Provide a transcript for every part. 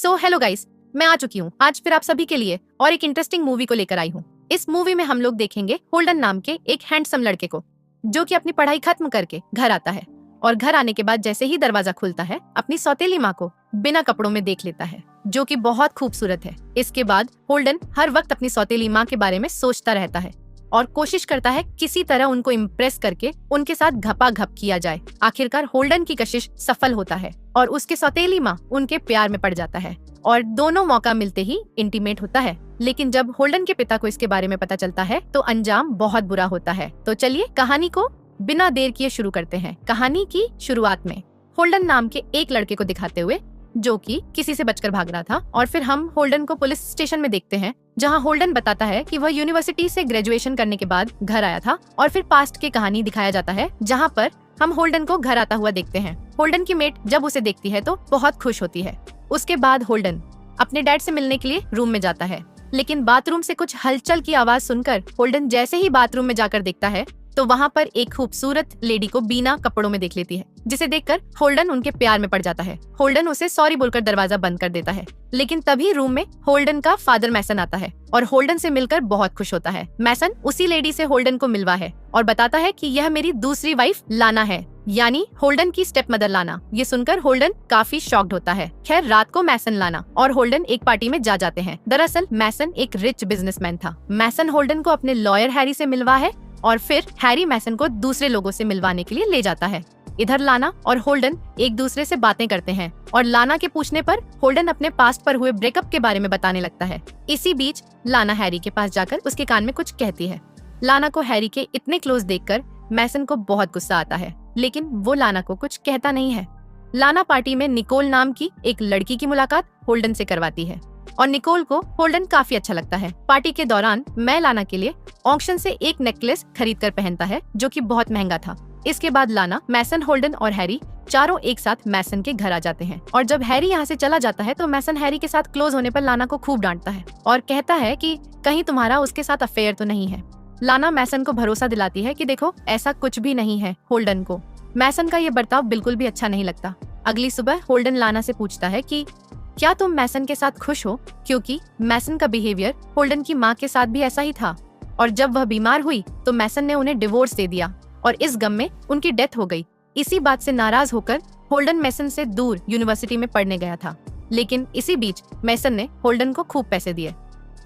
So hello guys, मैं आ चुकी हूँ आज फिर आप सभी के लिए और एक इंटरेस्टिंग मूवी को लेकर आई हूँ। इस मूवी में हम लोग देखेंगे होल्डन नाम के एक हैंडसम लड़के को जो कि अपनी पढ़ाई खत्म करके घर आता है और घर आने के बाद जैसे ही दरवाजा खुलता है अपनी सौतेली माँ को बिना कपड़ों में देख लेता है जो कि बहुत खूबसूरत है। इसके बाद होल्डन हर वक्त अपनी सौतेली माँ के बारे में सोचता रहता है और कोशिश करता है किसी तरह उनको इम्प्रेस करके उनके साथ घपाघप किया जाए। आखिरकार होल्डन की कशिश सफल होता है और उसके सौतेली माँ उनके प्यार में पड़ जाता है और दोनों मौका मिलते ही इंटीमेट होता है। लेकिन जब होल्डन के पिता को इसके बारे में पता चलता है तो अंजाम बहुत बुरा होता है। तो चलिए कहानी को बिना देर किए शुरू करते हैं। कहानी की शुरुआत में होल्डन नाम के एक लड़के को दिखाते हुए जो कि किसी से बचकर भाग रहा था और फिर हम होल्डन को पुलिस स्टेशन में देखते हैं जहां होल्डन बताता है कि वह यूनिवर्सिटी से ग्रेजुएशन करने के बाद घर आया था और फिर पास्ट की कहानी दिखाया जाता है जहां पर हम होल्डन को घर आता हुआ देखते हैं। होल्डन की मेट जब उसे देखती है तो बहुत खुश होती है। उसके बाद होल्डन अपने डैड से मिलने के लिए रूम में जाता है, लेकिन बाथरूम से कुछ हलचल की आवाज सुनकर होल्डन जैसे ही बाथरूम में जाकर देखता है तो वहाँ पर एक खूबसूरत लेडी को बिना कपड़ों में देख लेती है, जिसे देखकर होल्डन उनके प्यार में पड़ जाता है। होल्डन उसे सॉरी बोलकर दरवाजा बंद कर देता है, लेकिन तभी रूम में होल्डन का फादर मैसन आता है और होल्डन से मिलकर बहुत खुश होता है। मैसन उसी लेडी से होल्डन को मिलवा है और बताता है कि यह मेरी दूसरी वाइफ लाना है, यानी होल्डन की स्टेप मदर लाना। ये सुनकर होल्डन काफी शॉक्ड होता है। खैर रात को मैसन लाना और होल्डन एक पार्टी में जा जाते हैं। दरअसल मैसन एक रिच बिजनेसमैन था। मैसन होल्डन को अपने लॉयर हैरी से मिलवा है और फिर हैरी मैसन को दूसरे लोगों से मिलवाने के लिए ले जाता है। इधर लाना और होल्डन एक दूसरे से बातें करते हैं और लाना के पूछने पर होल्डन अपने पास्ट पर हुए ब्रेकअप के बारे में बताने लगता है। इसी बीच लाना हैरी के पास जाकर उसके कान में कुछ कहती है। लाना को हैरी के इतने क्लोज देखकर मैसन को बहुत गुस्सा आता है, लेकिन वो लाना को कुछ कहता नहीं है। लाना पार्टी में निकोल नाम की एक लड़की की मुलाकात होल्डन से करवाती है और निकोल को होल्डन काफी अच्छा लगता है। पार्टी के दौरान मैं लाना के लिए ऑक्शन से एक नेकलेस खरीद कर पहनता है जो कि बहुत महंगा था। इसके बाद लाना, मैसन, होल्डन और हैरी चारों एक साथ मैसन के घर आ जाते हैं और जब हैरी यहाँ से चला जाता है तो मैसन हैरी के साथ क्लोज होने पर लाना को खूब डांटता है और कहता है कि कहीं तुम्हारा उसके साथ अफेयर तो नहीं है। लाना मैसन को भरोसा दिलाती है कि देखो ऐसा कुछ भी नहीं है। होल्डन को मैसन का ये बर्ताव बिल्कुल भी अच्छा नहीं लगता। अगली सुबह होल्डन लाना से पूछता है कि क्या तुम मैसन के साथ खुश हो, क्योंकि मैसन का बिहेवियर होल्डन की माँ के साथ भी ऐसा ही था और जब वह बीमार हुई तो मैसन ने उन्हें डिवोर्स दे दिया और इस गम में उनकी डेथ हो गई। इसी बात से नाराज होकर होल्डन मैसन से दूर यूनिवर्सिटी में पढ़ने गया था, लेकिन इसी बीच मैसन ने होल्डन को खूब पैसे दिए।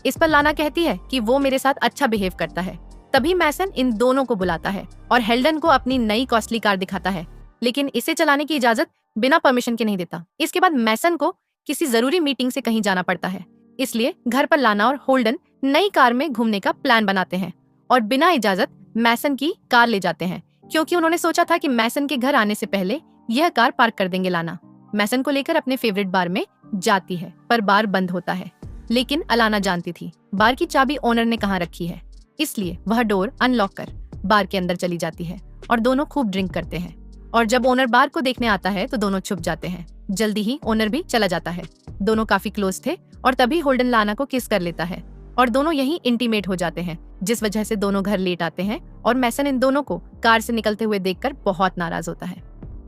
इस पर लाना कहती है कि वो मेरे साथ अच्छा बिहेव करता है। तभी मैसन इन दोनों को बुलाता है और होल्डन को अपनी नई कॉस्टली कार दिखाता है, लेकिन इसे चलाने की इजाजत बिना परमिशन के नहीं देता। इसके बाद मैसन को किसी जरूरी मीटिंग से कहीं जाना पड़ता है, इसलिए घर पर लाना और होल्डन नई कार में घूमने का प्लान बनाते हैं और बिना इजाजत मैसन की कार ले जाते हैं, क्योंकि उन्होंने सोचा था कि मैसन के घर आने से पहले यह कार पार्क कर देंगे। लाना मैसन को लेकर अपने फेवरेट बार में जाती है पर बार बंद होता है, लेकिन अलाना जानती थी बार की चाबी ओनर ने कहाँ रखी है, इसलिए वह डोर अनलॉक कर बार के अंदर चली जाती है और दोनों खूब ड्रिंक करते हैं और जब ओनर बार को देखने आता है तो दोनों छुप जाते हैं। जल्दी ही ओनर भी चला जाता है। दोनों काफी क्लोज थे और तभी होल्डन लाना को किस कर लेता है और दोनों यहीं इंटीमेट हो जाते हैं, जिस वजह से दोनों घर लेट आते हैं और मैसन इन दोनों को कार से निकलते हुए देखकर बहुत नाराज होता है।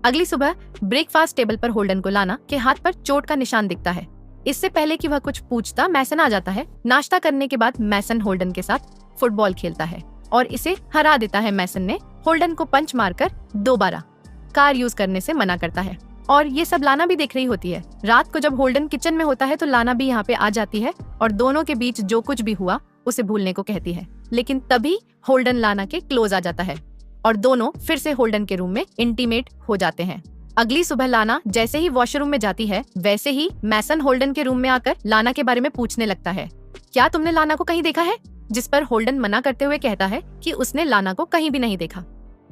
अगली सुबह ब्रेकफास्ट टेबल पर होल्डन को लाना के हाथ पर चोट का निशान दिखता है। इससे पहले कि वह कुछ पूछता मैसन आ जाता है। नाश्ता करने के बाद मैसन होल्डन के साथ फुटबॉल खेलता है और इसे हरा देता है। मैसन ने होल्डन को पंच मारकर दोबारा कार यूज करने से मना करता है और ये सब लाना भी देख रही होती है। रात को जब होल्डन किचन में होता है तो लाना भी यहाँ पे आ जाती है और दोनों के बीच जो कुछ भी हुआ उसे भूलने को कहती है, लेकिन तभी होल्डन लाना के क्लोज आ जाता है और दोनों फिर से होल्डन के रूम में इंटीमेट हो जाते हैं। अगली सुबह लाना जैसे ही वॉशरूम में जाती है वैसे ही मैसन होल्डन के रूम में आकर लाना के बारे में पूछने लगता है, क्या तुमने लाना को कहीं देखा है? जिस पर होल्डन मना करते हुए कहता है कि उसने लाना को कहीं भी नहीं देखा।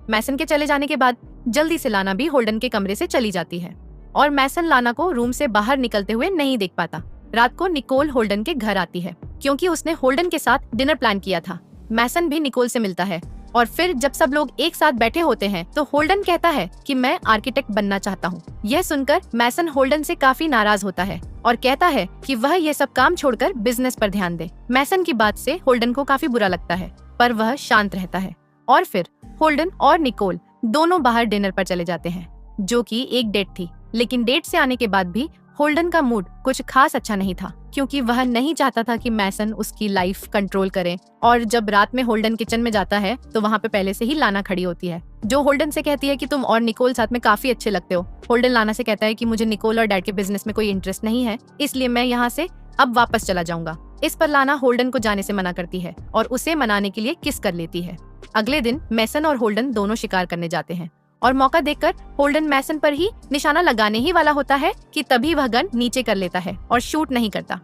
मैसन के चले जाने के बाद जल्दी से लाना भी होल्डन के कमरे से चली जाती है और मैसन लाना को रूम से बाहर निकलते हुए नहीं देख पाता। रात को निकोल होल्डन के घर आती है क्योंकि उसने होल्डन के साथ डिनर प्लान किया था। मैसन भी निकोल से मिलता है और फिर जब सब लोग एक साथ बैठे होते हैं तो होल्डन कहता है कि मैं आर्किटेक्ट बनना चाहता हूँ। यह सुनकर मैसन होल्डन से काफी नाराज होता है और कहता है कि वह यह सब काम छोड़कर बिजनेस पर ध्यान दे। मैसन की बात से होल्डन को काफी बुरा लगता है पर वह शांत रहता है और फिर होल्डन और निकोल दोनों बाहर डिनर पर चले जाते हैं, जो कि एक डेट थी। लेकिन डेट से आने के बाद भी होल्डन का मूड कुछ खास अच्छा नहीं था, क्योंकि वह नहीं चाहता था कि मैसन उसकी लाइफ कंट्रोल करे। और जब रात में होल्डन किचन में जाता है तो वहाँ पे पहले से ही लाना खड़ी होती है, जो होल्डन से कहती है कि तुम और निकोल साथ में काफी अच्छे लगते हो। होल्डन लाना से कहता है कि मुझे निकोल और डैड के बिजनेस में कोई इंटरेस्ट नहीं है, इसलिए मैं यहाँ से अब वापस चला जाऊंगा। इस पर लाना होल्डन को जाने से मना करती है और उसे मनाने के लिए किस कर लेती है। अगले दिन मैसन और होल्डन दोनों शिकार करने जाते हैं और मौका देखकर होल्डन मैसन पर ही निशाना लगाने ही वाला होता है कि तभी वह गन नीचे कर लेता है और शूट नहीं करता।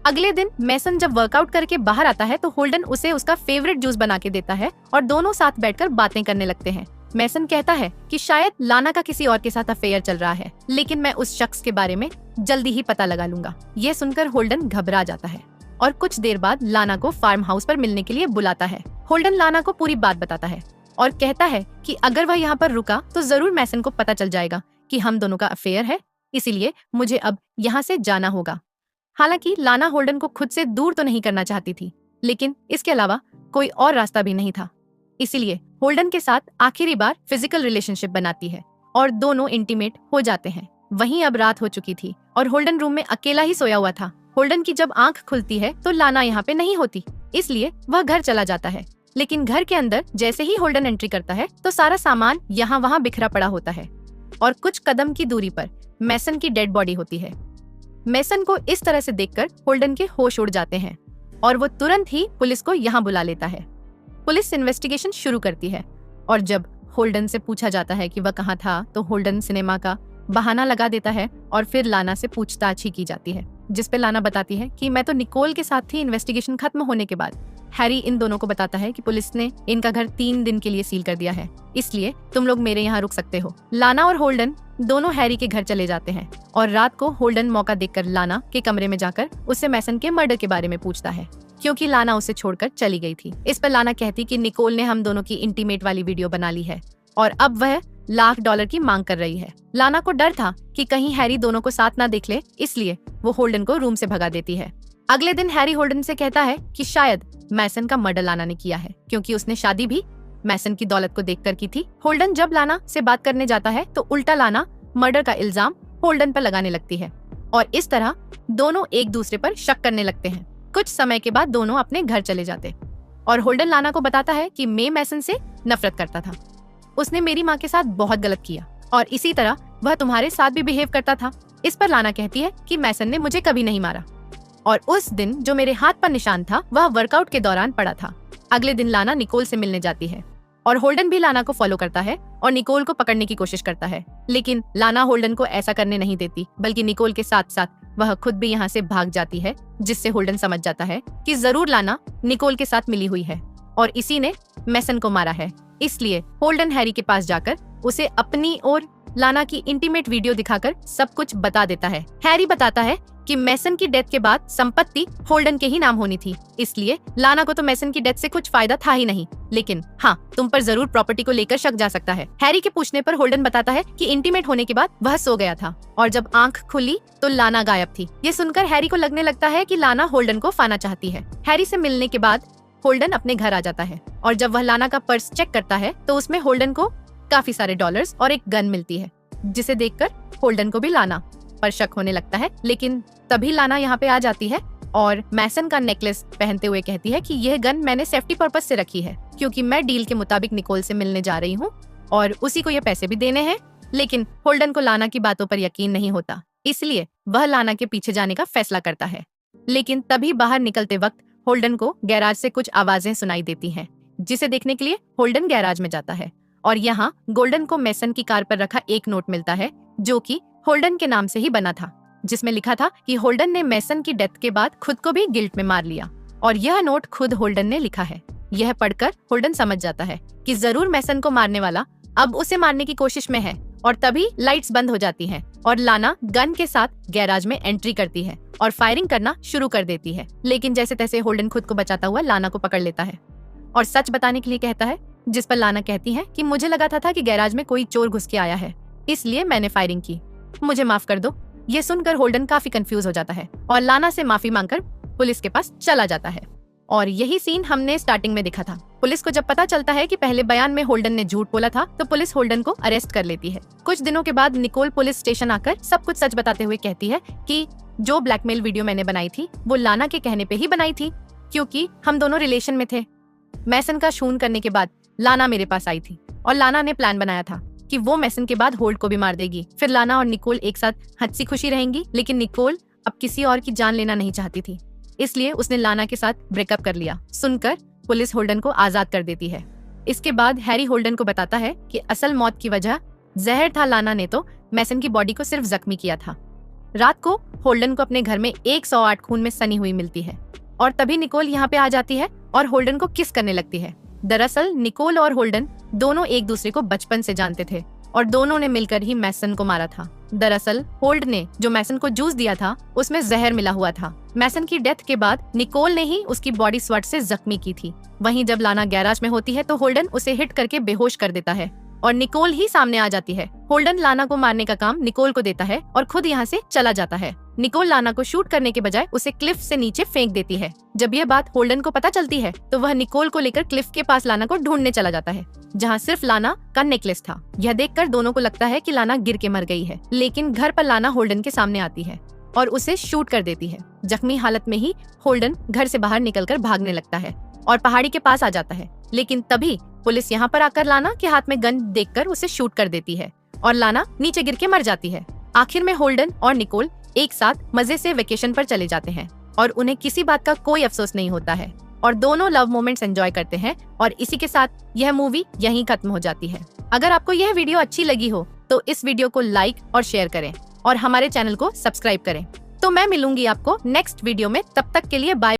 अगले दिन मैसन जब वर्कआउट करके बाहर आता है तो होल्डन उसे उसका फेवरेट जूस बना के देता है और दोनों साथ बैठकर बातें करने लगते हैं। मैसन कहता है कि शायद लाना का किसी और के साथ अफेयर चल रहा है, लेकिन मैं उस शख्स के बारे में जल्दी ही पता लगा लूंगा। ये सुनकर होल्डन घबरा जाता है और कुछ देर बाद लाना को फार्म हाउस पर मिलने के लिए बुलाता है। होल्डन लाना को पूरी बात बताता है और कहता है कि अगर वह यहाँ पर रुका तो जरूर मैसन को पता चल जाएगा कि हम दोनों का अफेयर है, इसीलिए मुझे अब यहाँ से जाना होगा। हालांकि लाना होल्डन को खुद से दूर तो नहीं करना चाहती थी, लेकिन इसके अलावा कोई और रास्ता भी नहीं था। इसीलिए होल्डन के साथ आखिरी बार फिजिकल रिलेशनशिप बनाती है और दोनों इंटीमेट हो जाते हैं। वहीं अब रात हो चुकी थी और होल्डन रूम में अकेला ही सोया हुआ था। होल्डन की जब आंख खुलती है तो लाना यहाँ पे नहीं होती, इसलिए वह घर चला जाता है। लेकिन घर के अंदर जैसे ही होल्डन एंट्री करता है तो सारा सामान यहाँ वहाँ बिखरा पड़ा होता है और कुछ कदम की दूरी पर मैसन की डेड बॉडी होती है। मैसन को इस तरह से देखकर होल्डन के होश उड़ जाते हैं और वो तुरंत ही पुलिस को यहाँ बुला लेता है। पुलिस इन्वेस्टिगेशन शुरू करती है और जब होल्डन से पूछा जाता है कि वह कहाँ था तो होल्डन सिनेमा का बहाना लगा देता है और फिर लाना से पूछताछ ही की जाती है, जिस पे लाना बताती है कि मैं तो निकोल के साथ थी इन्वेस्टिगेशन खत्म होने के बाद। हैरी इन दोनों को बताता है कि पुलिस ने इनका घर 3 दिन के लिए सील कर दिया है, इसलिए तुम लोग मेरे यहाँ रुक सकते हो। लाना और होल्डन दोनों हैरी के घर चले जाते हैं और रात को होल्डन मौका देखकर लाना के कमरे में जाकर उससे मैसन के मर्डर के बारे में पूछता है, क्योंकि लाना उसे छोड़कर चली गई थी। इस पर लाना कहती कि निकोल ने हम दोनों की इंटीमेट वाली वीडियो बना ली है और अब वह $1,00,000 की मांग कर रही है। लाना को डर था कि कहीं हैरी दोनों को साथ ना देख ले, इसलिए वो होल्डन को रूम से भगा देती है। अगले दिन हैरी होल्डन से कहता है कि शायद मैसन का मर्डर लाना ने किया है, क्योंकि उसने शादी भी मैसन की दौलत को देखकर की थी। होल्डन जब लाना से बात करने जाता है तो उल्टा लाना मर्डर का इल्जाम होल्डन पर लगाने लगती है और इस तरह दोनों एक दूसरे पर शक करने लगते हैं। कुछ समय के बाद दोनों अपने घर चले जाते और होल्डन लाना को बताता है कि मैं मैसन से नफरत करता था, उसने मेरी माँ के साथ बहुत गलत किया और इसी तरह वह तुम्हारे साथ भी बिहेव करता था। इस पर लाना कहती है कि मैसन ने मुझे कभी नहीं मारा और उस दिन जो मेरे हाथ पर निशान था वह वर्कआउट के दौरान पड़ा था। अगले दिन लाना निकोल से मिलने जाती है और होल्डन भी लाना को फॉलो करता है और निकोल को पकड़ने की कोशिश करता है, लेकिन लाना होल्डन को ऐसा करने नहीं देती, बल्कि निकोल के साथ साथ वह खुद भी यहाँ से भाग जाती है, जिससे होल्डन समझ जाता है कि जरूर लाना निकोल के साथ मिली हुई है और इसी ने मैसन को मारा है। इसलिए होल्डन हैरी के पास जाकर उसे अपनी और लाना की इंटीमेट वीडियो दिखाकर सब कुछ बता देता है। हैरी बताता है कि मैसन की डेथ के बाद संपत्ति होल्डन के ही नाम होनी थी, इसलिए लाना को तो मैसन की डेथ से कुछ फायदा था ही नहीं, लेकिन हाँ, तुम पर जरूर प्रॉपर्टी को लेकर शक जा सकता है। हैरी के पूछने पर होल्डन बताता है कि इंटीमेट होने के बाद वह सो गया था और जब आंख खुली तो लाना गायब थी। ये सुनकर हैरी को लगने लगता है कि लाना होल्डन को फाना चाहती है। हैरी से मिलने के बाद होल्डन अपने घर आ जाता है और जब वह लाना का पर्स चेक करता है तो उसमें होल्डन को काफी सारे डॉलर्स और एक गन मिलती है, जिसे देखकर होल्डन को भी लाना पर शक होने लगता है। लेकिन तभी लाना यहाँ पे आ जाती है और मैसन का नेकलेस पहनते हुए कहती है कि यह गन मैंने सेफ्टी पर्पस से रखी है, क्योंकि मैं डील के मुताबिक निकोल से मिलने जा रही हूँ और उसी को ये पैसे भी देने हैं। लेकिन होल्डन को लाना की बातों पर यकीन नहीं होता, इसलिए वह लाना के पीछे जाने का फैसला करता है। लेकिन तभी बाहर निकलते वक्त होल्डन को गैराज से कुछ आवाजें सुनाई देती हैं, जिसे देखने के लिए होल्डन गैराज में जाता है और यहाँ गोल्डन को मैसन की कार पर रखा एक नोट मिलता है, जो कि होल्डन के नाम से ही बना था, जिसमें लिखा था कि होल्डन ने मैसन की डेथ के बाद खुद को भी गिल्ट में मार लिया और यह नोट खुद होल्डन ने लिखा है। यह पढ़कर होल्डन समझ जाता है कि जरूर मैसन को मारने वाला अब उसे मारने की कोशिश में है और तभी लाइट्स बंद हो जाती हैं और लाना गन के साथ गैराज में एंट्री करती है और फायरिंग करना शुरू कर देती है। लेकिन जैसे तैसे होल्डन खुद को बचाता हुआ लाना को पकड़ लेता है और सच बताने के लिए कहता है, जिस पर लाना कहती है कि मुझे लगा था कि गैराज में कोई चोर घुस के आया है, इसलिए मैंने फायरिंग की, मुझे माफ कर दो। ये सुनकर होल्डन काफी कंफ्यूज हो जाता है और लाना से माफी मांगकर पुलिस के पास चला जाता है और यही सीन हमने स्टार्टिंग में देखा था। पुलिस को जब पता चलता है कि पहले बयान में होल्डन ने झूठ बोला था, तो पुलिस होल्डन को अरेस्ट कर लेती है। कुछ दिनों के बाद निकोल पुलिस स्टेशन आकर सब कुछ सच बताते हुए कहती है कि जो ब्लैकमेल वीडियो मैंने बनाई थी वो लाना के कहने पे ही बनाई थी, क्योंकि हम दोनों रिलेशन में थे। मैसन का खून करने के बाद लाना मेरे पास आई थी और लाना ने प्लान बनाया था कि वो मैसन के बाद होल्ड को भी मार देगी। फिर लाना और निकोल एक साथ हंसी खुशी रहेंगी, लेकिन निकोल अब किसी और की जान लेना नहीं चाहती थी, इसलिए उसने लाना के साथ ब्रेकअप कर लिया। सुनकर पुलिस होल्डन को आजाद कर देती है। इसके बाद हैरी होल्डन को बताता है कि असल मौत की वजह जहर था, लाना ने तो मैसन की बॉडी को सिर्फ जख्मी किया था। रात को होल्डन को अपने घर में 108 खून में सनी हुई मिलती है और तभी निकोल यहाँ पे आ जाती है और होल्डन को किस करने लगती है। दरअसल निकोल और होल्डन दोनों एक दूसरे को बचपन से जानते थे और दोनों ने मिलकर ही मैसन को मारा था। दरअसल होल्ड ने जो मैसन को जूस दिया था उसमें जहर मिला हुआ था। मैसन की डेथ के बाद निकोल ने ही उसकी बॉडी स्वॉट से जख्मी की थी। वहीं जब लाना गैराज में होती है तो होल्डन उसे हिट करके बेहोश कर देता है और निकोल ही सामने आ जाती है। होल्डन लाना को मारने का काम निकोल को देता है और खुद यहाँ से चला जाता है। निकोल लाना को शूट करने के बजाय उसे क्लिफ से नीचे फेंक देती है। जब यह बात होल्डन को पता चलती है तो वह निकोल को लेकर क्लिफ के पास लाना को ढूंढने चला जाता है, जहाँ सिर्फ लाना का नेकलेस था। यह देखकर दोनों को लगता है कि लाना गिर के मर गई है, लेकिन घर पर लाना होल्डन के सामने आती है और उसे शूट कर देती है। जख्मी हालत में ही होल्डन घर से बाहर निकलकर भागने लगता है और पहाड़ी के पास आ जाता है, लेकिन तभी पुलिस यहाँ पर आकर लाना के हाथ में गन देखकर उसे शूट कर देती है और लाना नीचे गिर के मर जाती है। आखिर में होल्डन और निकोल एक साथ मजे से वेकेशन पर चले जाते हैं और उन्हें किसी बात का कोई अफसोस नहीं होता है और दोनों लव मोमेंट्स एंजॉय करते हैं और इसी के साथ यह मूवी यहीं खत्म हो जाती है। अगर आपको यह वीडियो अच्छी लगी हो तो इस वीडियो को लाइक और शेयर करें और हमारे चैनल को सब्सक्राइब करें। तो मैं मिलूंगी आपको नेक्स्ट वीडियो में, तब तक के लिए बाय।